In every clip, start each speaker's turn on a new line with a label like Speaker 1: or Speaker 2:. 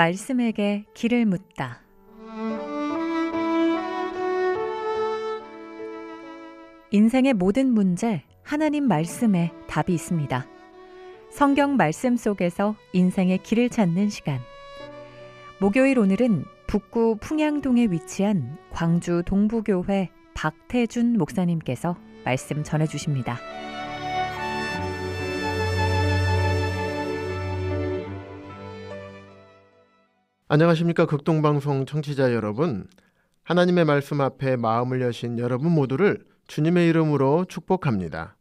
Speaker 1: 말씀에게 길을 묻다. 인생의 모든 문제, 하나님 말씀에 답이 있습니다. 성경 말씀 속에서 인생의 길을 찾는 시간. 목요일 오늘은 북구 풍양동에 위치한 광주 동부교회 박태준 목사님께서 말씀 전해주십니다.
Speaker 2: 안녕하십니까. 극동방송 청취자 여러분. 하나님의 말씀 앞에 마음을 여신 여러분 모두를 주님의 이름으로 축복합니다.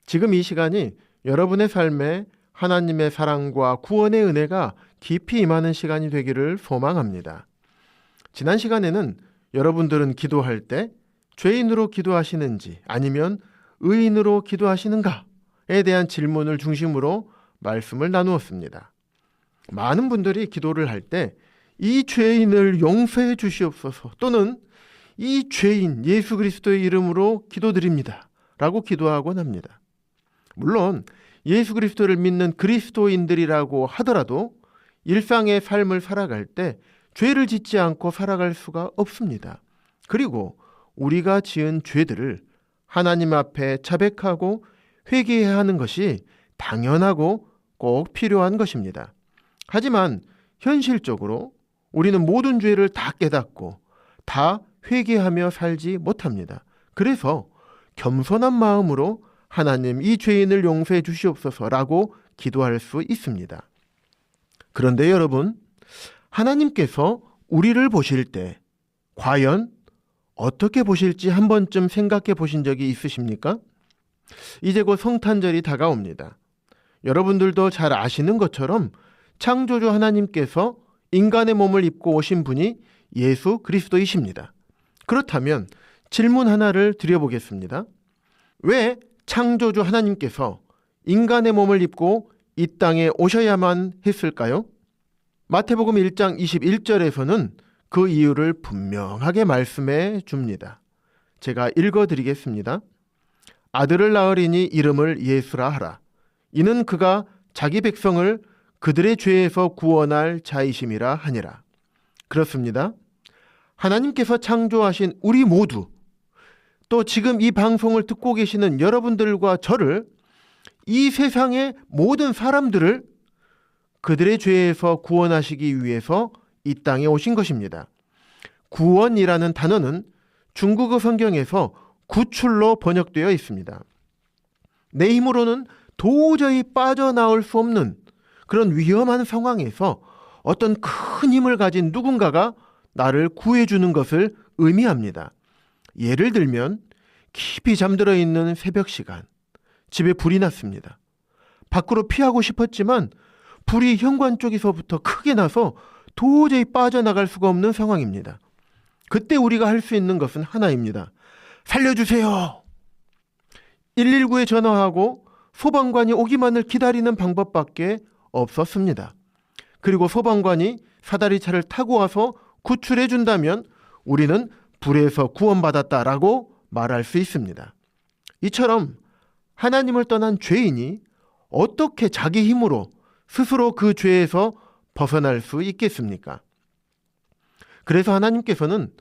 Speaker 2: 지금 이 시간이 여러분의 삶에 하나님의 사랑과 구원의 은혜가 깊이 임하는 시간이 되기를 소망합니다. 지난 시간에는 여러분들은 기도할 때 죄인으로 기도하시는지 아니면 의인으로 기도하시는가에 대한 질문을 중심으로 말씀을 나누었습니다. 많은 분들이 기도를 할 때 이 죄인을 용서해 주시옵소서 또는 이 죄인 예수 그리스도의 이름으로 기도드립니다 라고 기도하곤 합니다. 물론 예수 그리스도를 믿는 그리스도인들이라고 하더라도 일상의 삶을 살아갈 때 죄를 짓지 않고 살아갈 수가 없습니다. 그리고 우리가 지은 죄들을 하나님 앞에 자백하고 회개해야 하는 것이 당연하고 꼭 필요한 것입니다. 하지만 현실적으로 우리는 모든 죄를 다 깨닫고 다 회개하며 살지 못합니다. 그래서 겸손한 마음으로 하나님 이 죄인을 용서해 주시옵소서라고 기도할 수 있습니다. 그런데 여러분, 하나님께서 우리를 보실 때 과연 어떻게 보실지 한 번쯤 생각해 보신 적이 있으십니까? 이제 곧 성탄절이 다가옵니다. 여러분들도 잘 아시는 것처럼 창조주 하나님께서 인간의 몸을 입고 오신 분이 예수 그리스도이십니다. 그렇다면 질문 하나를 드려보겠습니다. 왜 창조주 하나님께서 인간의 몸을 입고 이 땅에 오셔야만 했을까요? 마태복음 1장 21절에서는 그 이유를 분명하게 말씀해 줍니다. 제가 읽어드리겠습니다. 아들을 낳으리니 이름을 예수라 하라. 이는 그가 자기 백성을 그들의 죄에서 구원할 자이심이라 하니라. 그렇습니다. 하나님께서 창조하신 우리 모두, 또 지금 이 방송을 듣고 계시는 여러분들과 저를, 이 세상의 모든 사람들을 그들의 죄에서 구원하시기 위해서 이 땅에 오신 것입니다. 구원이라는 단어는 중국어 성경에서 구출로 번역되어 있습니다. 내 힘으로는 도저히 빠져나올 수 없는 그런 위험한 상황에서 어떤 큰 힘을 가진 누군가가 나를 구해주는 것을 의미합니다. 예를 들면 깊이 잠들어 있는 새벽 시간, 집에 불이 났습니다. 밖으로 피하고 싶었지만 불이 현관 쪽에서부터 크게 나서 도저히 빠져나갈 수가 없는 상황입니다. 그때 우리가 할 수 있는 것은 하나입니다. 살려주세요. 119에 전화하고 소방관이 오기만을 기다리는 방법밖에 없었습니다. 그리고 소방관이 사다리차를 타고 와서 구출해 준다면 우리는 불에서 구원받았다라고 말할 수 있습니다. 이처럼 하나님을 떠난 죄인이 어떻게 자기 힘으로 스스로 그 죄에서 벗어날 수 있겠습니까? 그래서 하나님께서는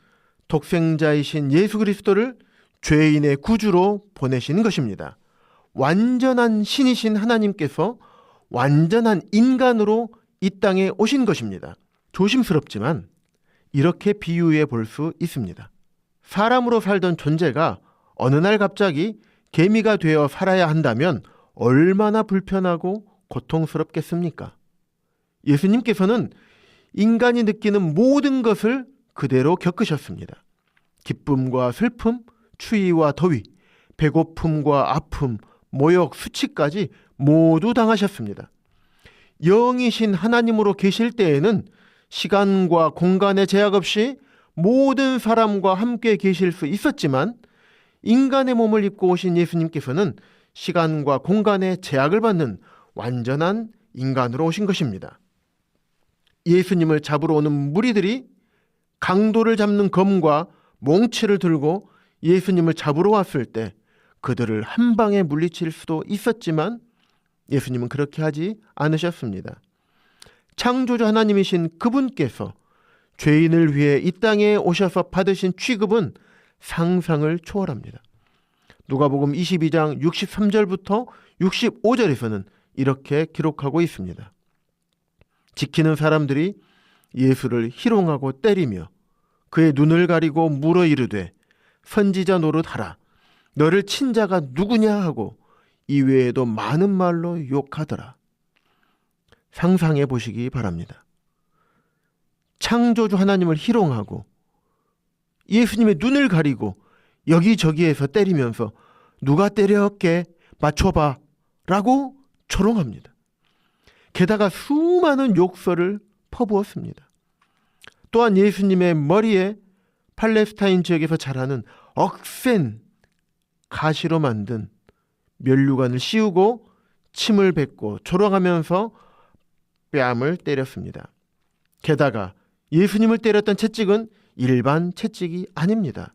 Speaker 2: 독생자이신 예수 그리스도를 죄인의 구주로 보내신 것입니다. 완전한 신이신 하나님께서 완전한 인간으로 이 땅에 오신 것입니다. 조심스럽지만 이렇게 비유해 볼 수 있습니다. 사람으로 살던 존재가 어느 날 갑자기 개미가 되어 살아야 한다면 얼마나 불편하고 고통스럽겠습니까? 예수님께서는 인간이 느끼는 모든 것을 그대로 겪으셨습니다. 기쁨과 슬픔, 추위와 더위, 배고픔과 아픔, 모욕, 수치까지 모두 당하셨습니다. 영이신 하나님으로 계실 때에는 시간과 공간의 제약 없이 모든 사람과 함께 계실 수 있었지만 인간의 몸을 입고 오신 예수님께서는 시간과 공간의 제약을 받는 완전한 인간으로 오신 것입니다. 예수님을 잡으러 오는 무리들이 강도를 잡는 검과 몽치를 들고 예수님을 잡으러 왔을 때 그들을 한 방에 물리칠 수도 있었지만 예수님은 그렇게 하지 않으셨습니다. 창조주 하나님이신 그분께서 죄인을 위해 이 땅에 오셔서 받으신 취급은 상상을 초월합니다. 누가복음 22장 63절부터 65절에서는 이렇게 기록하고 있습니다. 지키는 사람들이 예수를 희롱하고 때리며 그의 눈을 가리고 물어 이르되 선지자 노릇하라. 너를 친 자가 누구냐 하고 이외에도 많은 말로 욕하더라. 상상해 보시기 바랍니다. 창조주 하나님을 희롱하고 예수님의 눈을 가리고 여기저기에서 때리면서 누가 때렸게 맞춰봐 라고 조롱합니다. 게다가 수많은 욕설을 퍼부었습니다. 또한 예수님의 머리에 팔레스타인 지역에서 자라는 억센 가시로 만든 면류관을 씌우고 침을 뱉고 조롱하면서 뺨을 때렸습니다. 게다가 예수님을 때렸던 채찍은 일반 채찍이 아닙니다.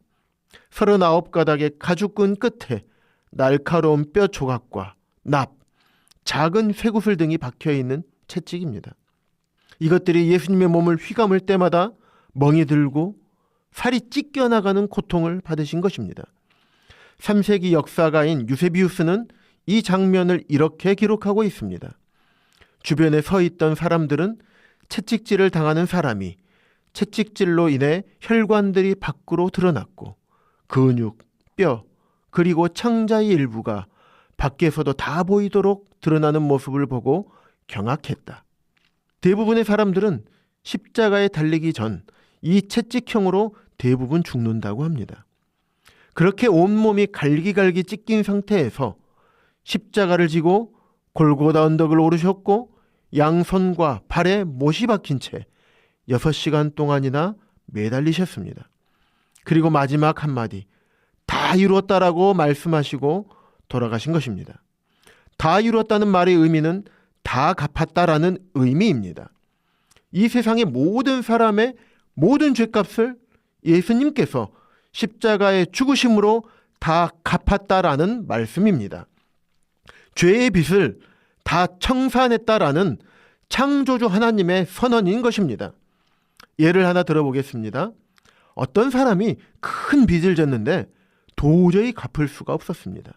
Speaker 2: 39가닥의 가죽끈 끝에 날카로운 뼈 조각과 납, 작은 쇠구슬 등이 박혀있는 채찍입니다. 이것들이 예수님의 몸을 휘감을 때마다 멍이 들고 살이 찢겨나가는 고통을 받으신 것입니다. 3세기 역사가인 유세비우스는 이 장면을 이렇게 기록하고 있습니다. 주변에 서 있던 사람들은 채찍질을 당하는 사람이 채찍질로 인해 혈관들이 밖으로 드러났고 근육, 뼈, 그리고 창자의 일부가 밖에서도 다 보이도록 드러나는 모습을 보고 경악했다. 대부분의 사람들은 십자가에 달리기 전 이 채찍형으로 대부분 죽는다고 합니다. 그렇게 온몸이 갈기갈기 찢긴 상태에서 십자가를 지고 골고다 언덕을 오르셨고 양손과 발에 못이 박힌 채 6시간 동안이나 매달리셨습니다. 그리고 마지막 한마디 다 이루었다라고 말씀하시고 돌아가신 것입니다. 다 이루었다는 말의 의미는 다 갚았다라는 의미입니다. 이 세상의 모든 사람의 모든 죄값을 예수님께서 십자가의 죽으심으로 다 갚았다라는 말씀입니다. 죄의 빚을 다 청산했다라는 창조주 하나님의 선언인 것입니다. 예를 하나 들어보겠습니다. 어떤 사람이 큰 빚을 졌는데 도저히 갚을 수가 없었습니다.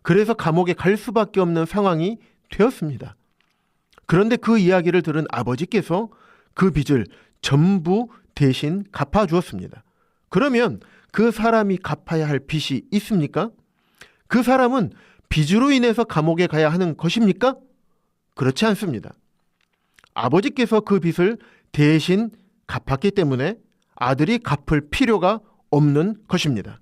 Speaker 2: 그래서 감옥에 갈 수밖에 없는 상황이 되었습니다. 그런데 그 이야기를 들은 아버지께서 그 빚을 전부 대신 갚아주었습니다. 그러면 그 사람이 갚아야 할 빚이 있습니까? 그 사람은 빚으로 인해서 감옥에 가야 하는 것입니까? 그렇지 않습니다. 아버지께서 그 빚을 대신 갚았기 때문에 아들이 갚을 필요가 없는 것입니다.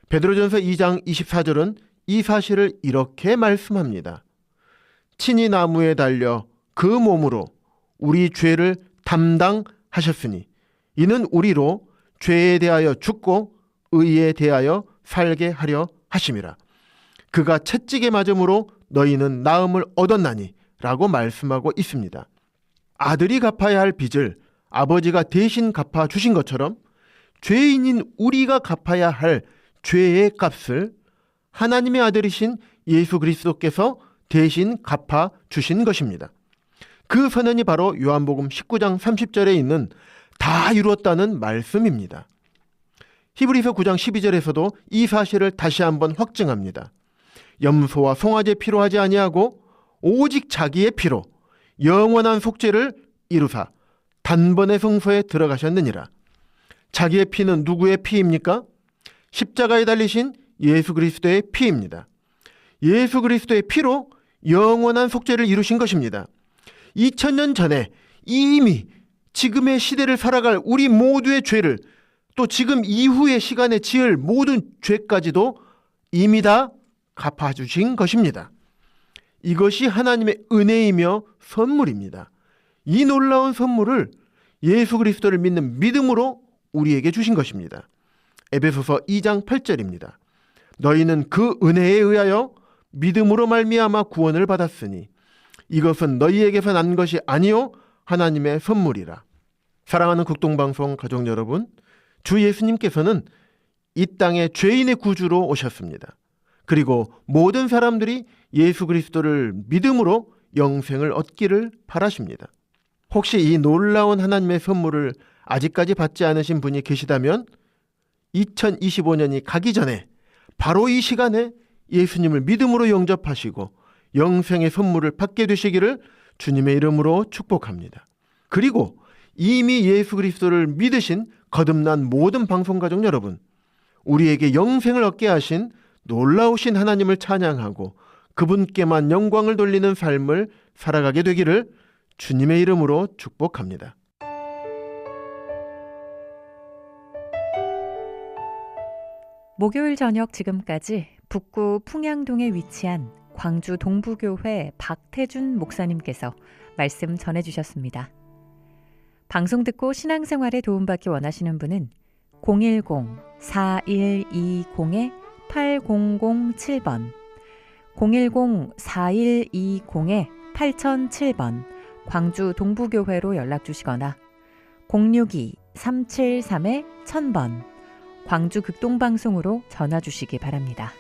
Speaker 2: 베드로전서 2장 24절은 이 사실을 이렇게 말씀합니다. 친히 나무에 달려 그 몸으로 우리 죄를 담당하셨으니 이는 우리로 죄에 대하여 죽고 의에 대하여 살게 하려 하심이라. 그가 채찍에 맞음으로 너희는 나음을 얻었나니 라고 말씀하고 있습니다. 아들이 갚아야 할 빚을 아버지가 대신 갚아주신 것처럼 죄인인 우리가 갚아야 할 죄의 값을 하나님의 아들이신 예수 그리스도께서 대신 갚아주신 것입니다. 그 선언이 바로 요한복음 19장 30절에 있는 다 이루었다는 말씀입니다. 히브리서 9장 12절에서도 이 사실을 다시 한번 확증합니다. 염소와 송아지의 피로 하지 아니하고 오직 자기의 피로 영원한 속죄를 이루사 단번에 성소에 들어가셨느니라. 자기의 피는 누구의 피입니까? 십자가에 달리신 예수 그리스도의 피입니다. 예수 그리스도의 피로 영원한 속죄를 이루신 것입니다. 2000년 전에 이미 지금의 시대를 살아갈 우리 모두의 죄를 또 지금 이후의 시간에 지을 모든 죄까지도 이미 다 갚아주신 것입니다. 이것이 하나님의 은혜이며 선물입니다. 이 놀라운 선물을 예수 그리스도를 믿는 믿음으로 우리에게 주신 것입니다. 에베소서 2장 8절입니다. 너희는 그 은혜에 의하여 믿음으로 말미암아 구원을 받았으니 이것은 너희에게서 난 것이 아니요 하나님의 선물이라. 사랑하는 극동방송 가족 여러분, 주 예수님께서는 이 땅에 죄인의 구주로 오셨습니다. 그리고 모든 사람들이 예수 그리스도를 믿음으로 영생을 얻기를 바라십니다. 혹시 이 놀라운 하나님의 선물을 아직까지 받지 않으신 분이 계시다면 2025년이 가기 전에 바로 이 시간에 예수님을 믿음으로 영접하시고 영생의 선물을 받게 되시기를 주님의 이름으로 축복합니다. 그리고 이미 예수 그리스도를 믿으신 거듭난 모든 방송가족 여러분, 우리에게 영생을 얻게 하신 놀라우신 하나님을 찬양하고 그분께만 영광을 돌리는 삶을 살아가게 되기를 주님의 이름으로 축복합니다.
Speaker 1: 목요일 저녁 지금까지 북구 풍양동에 위치한 광주 동부교회 박태준 목사님께서 말씀 전해주셨습니다. 방송 듣고 신앙생활에 도움받기 원하시는 분은 010-4120-8007번 010-4120-8007번 광주 동부교회로 연락주시거나 062-373-1000번 광주 극동방송으로 전화주시기 바랍니다.